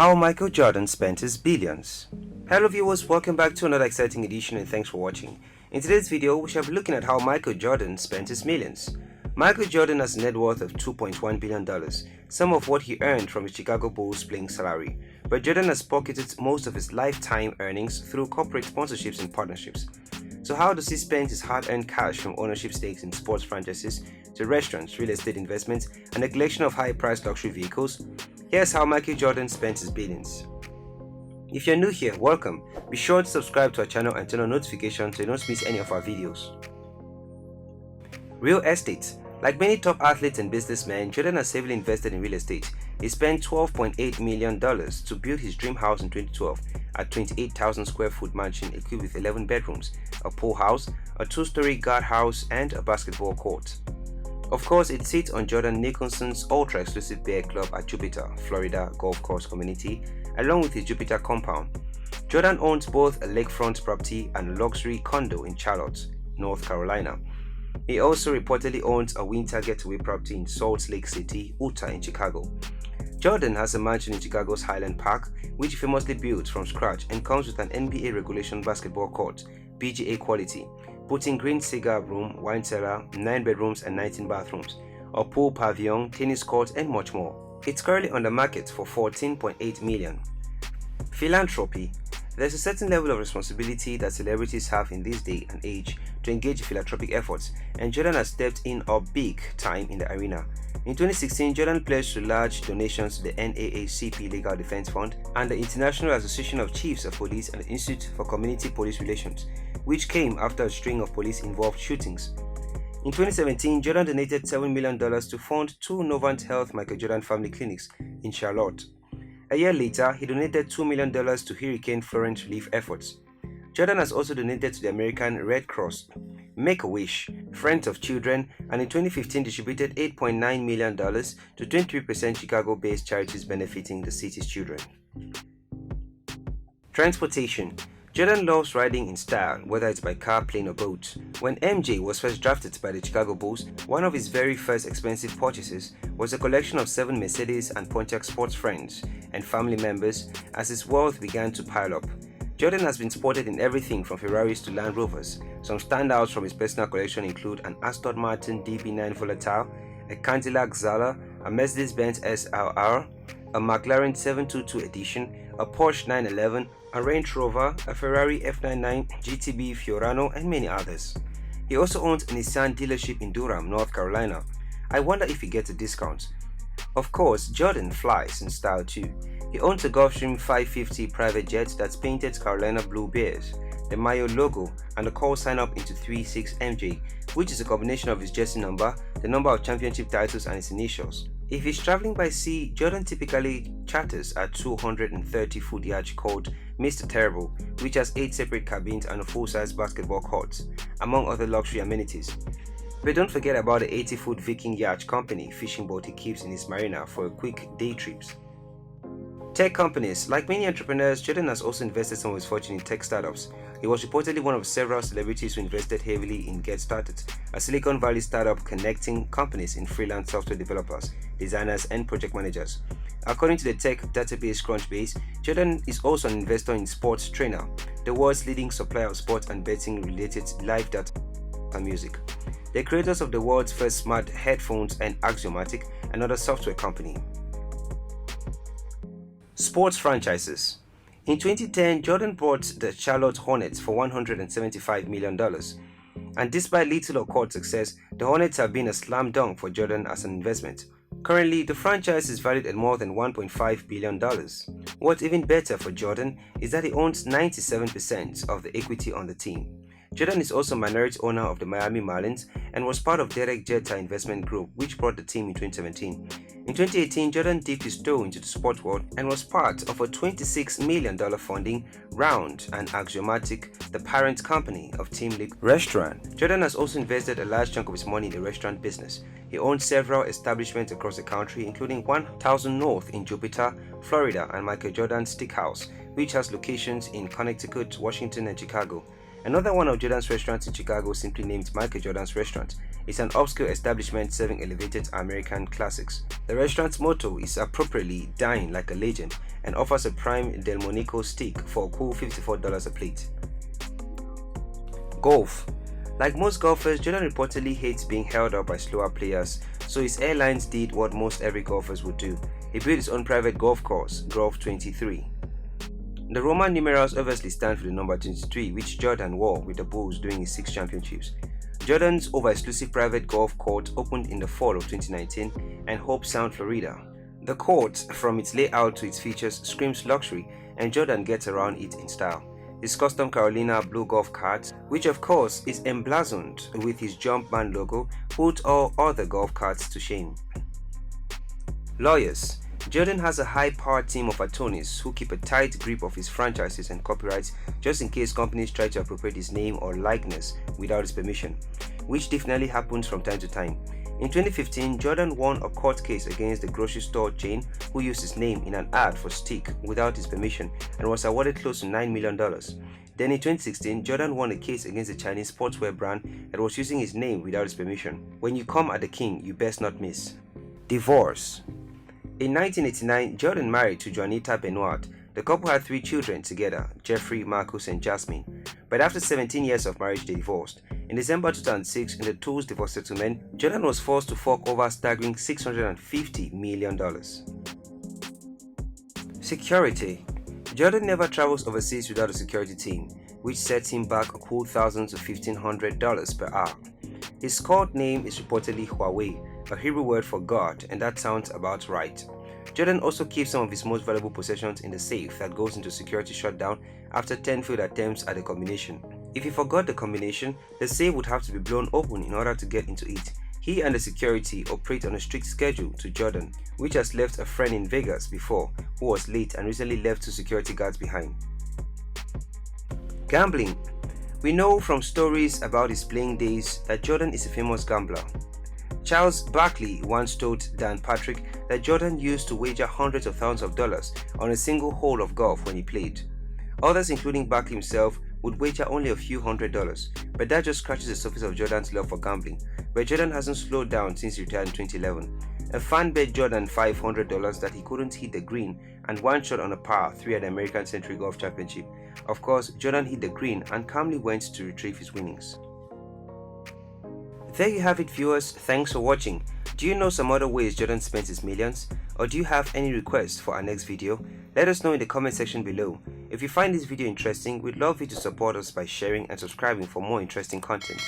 How Michael Jordan spent his billions. Hello viewers, welcome back to another exciting edition and thanks for watching. In today's video, we shall be looking at how Michael Jordan spent his millions. Michael Jordan has a net worth of $2.1 billion, some of what he earned from his Chicago Bulls playing salary. But Jordan has pocketed most of his lifetime earnings through corporate sponsorships and partnerships. So how does he spend his hard-earned cash from ownership stakes in sports franchises to restaurants, real estate investments, and a collection of high-priced luxury vehicles? Here's how Michael Jordan spent his billions. If you're new here, welcome. Be sure to subscribe to our channel and turn on notifications so you don't miss any of our videos. Real estate. Like many top athletes and businessmen, Jordan has heavily invested in real estate. He spent $12.8 million to build his dream house in 2012, a 28,000 square foot mansion equipped with 11 bedrooms, a pool house, a two-story guardhouse, and a basketball court. Of course, it sits on Jordan Nicholson's ultra-exclusive bear club at Jupiter, Florida golf course community, along with his Jupiter compound. Jordan owns both a lakefront property and a luxury condo in Charlotte, North Carolina. He also reportedly owns a winter getaway property in Salt Lake City, Utah in Chicago. Jordan has a mansion in Chicago's Highland Park, which he famously built from scratch and comes with an NBA regulation basketball court, PGA quality, putting green cigar room, wine cellar, 9 bedrooms and 19 bathrooms, a pool pavilion, tennis court, and much more. It's currently on the market for $14.8 million. Philanthropy. There's a certain level of responsibility that celebrities have in this day and age to engage in philanthropic efforts, and Jordan has stepped in a big time in the arena. In 2016, Jordan pledged large donations to the NAACP Legal Defense Fund and the International Association of Chiefs of Police and the Institute for Community Police Relations, which came after a string of police-involved shootings. In 2017, Jordan donated $7 million to fund 2 Novant Health Michael Jordan family clinics in Charlotte. A year later, he donated $2 million to Hurricane Florence relief efforts. Jordan has also donated to the American Red Cross, Make-A-Wish, Friends of Children, and in 2015 distributed $8.9 million to 23% Chicago-based charities benefiting the city's children. Transportation. Jordan loves riding in style, whether it's by car, plane, or boat. When MJ was first drafted by the Chicago Bulls, one of his very first expensive purchases was a collection of 7 Mercedes and Pontiac sports friends and family members as his wealth began to pile up. Jordan has been spotted in everything from Ferraris to Land Rovers. Some standouts from his personal collection include an Aston Martin DB9 Volatile, a Cadillac Xala, a Mercedes-Benz SLR, a McLaren 722 Edition, a Porsche 911, a Range Rover, a Ferrari F99 GTB Fiorano, and many others. He also owns a Nissan dealership in Durham, North Carolina. I wonder if he gets a discount. Of course, Jordan flies in style too. He owns a Gulfstream 550 private jet that's painted Carolina Blue Bears, the Mayo logo, and the call sign up into 36MJ, which is a combination of his jersey number, the number of championship titles, and his initials. If he's traveling by sea, Jordan typically charters a 230-foot yacht called Mr. Terrible, which has 8 separate cabins and a full-size basketball court, among other luxury amenities. But don't forget about the 80-foot Viking Yacht Company fishing boat he keeps in his marina for quick day trips. Tech companies. Like many entrepreneurs, Jordan has also invested some of his fortune in tech startups. He was reportedly one of several celebrities who invested heavily in Get Started, a Silicon Valley startup connecting companies in freelance software developers, designers, and project managers. According to the tech database Crunchbase, Jordan is also an investor in Sports Trainer, the world's leading supplier of sports and betting-related live data and music. The creators of the world's first smart headphones and Axiomatic, another software company. Sports franchises. In 2010, Jordan bought the Charlotte Hornets for $175 million. And despite little or court success, the Hornets have been a slam dunk for Jordan as an investment. Currently, the franchise is valued at more than $1.5 billion. What's even better for Jordan is that he owns 97% of the equity on the team. Jordan is also minority owner of the Miami Marlins and was part of Derek Jeter Investment Group, which brought the team in 2017. In 2018, Jordan dipped his toe into the sport world and was part of a $26 million funding round and Axiomatic, the parent company of Team League Restaurant. Jordan has also invested a large chunk of his money in the restaurant business. He owns several establishments across the country, including 1000 North in Jupiter, Florida, and Michael Jordan Steakhouse, which has locations in Connecticut, Washington, and Chicago. Another one of Jordan's restaurants in Chicago, simply named Michael Jordan's Restaurant, is an upscale establishment serving elevated American classics. The restaurant's motto is appropriately "Dine like a legend" and offers a prime Delmonico steak for a cool $54 a plate. Golf. Like most golfers, Jordan reportedly hates being held up by slower players, so his airlines did what most every golfers would do. He built his own private golf course, Golf 23. The Roman numerals obviously stand for the number 23, which Jordan wore with the Bulls during his 6 championships. Jordan's over-exclusive private golf court opened in the fall of 2019 in Hope Sound, Florida. The court, from its layout to its features, screams luxury, and Jordan gets around it in style. His custom Carolina blue golf cart, which of course is emblazoned with his Jumpman logo, put all other golf carts to shame. Lawyers. Jordan has a high-powered team of attorneys who keep a tight grip of his franchises and copyrights just in case companies try to appropriate his name or likeness without his permission, which definitely happens from time to time. In 2015, Jordan won a court case against the grocery store chain who used his name in an ad for steak without his permission and was awarded close to $9 million. Then in 2016, Jordan won a case against a Chinese sportswear brand that was using his name without his permission. When you come at the king, you best not miss. Divorce. In 1989, Jordan married to Juanita Benoit. The couple had 3 children together, Jeffrey, Marcus, and Jasmine. But after 17 years of marriage, they divorced. In December 2006, in the Tools divorce settlement, Jordan was forced to fork over a staggering $650 million. Security. Jordan never travels overseas without a security team, which sets him back a cool $1,000 to $1,500 per hour. His code name is reportedly Huawei, a Hebrew word for God, and that sounds about right. Jordan also keeps some of his most valuable possessions in the safe that goes into security shutdown after 10 failed attempts at the combination. If he forgot the combination, the safe would have to be blown open in order to get into it. He and the security operate on a strict schedule to Jordan, which has left a friend in Vegas before who was late and recently left 2 security guards behind. Gambling. We know from stories about his playing days that Jordan is a famous gambler. Charles Barkley once told Dan Patrick that Jordan used to wager hundreds of thousands of dollars on a single hole of golf when he played. Others, including Barkley himself, would wager only a few $100s, but that just scratches the surface of Jordan's love for gambling, where Jordan hasn't slowed down since he retired in 2011. A fan bet Jordan $500 that he couldn't hit the green and one shot on a par 3 at the American Century Golf Championship. Of course, Jordan hit the green and calmly went to retrieve his winnings. There you have it, viewers. Thanks for watching. Do you know some other ways Jordan spends his millions? Or do you have any requests for our next video? Let us know in the comment section below. If you find this video interesting, we'd love you to support us by sharing and subscribing for more interesting content.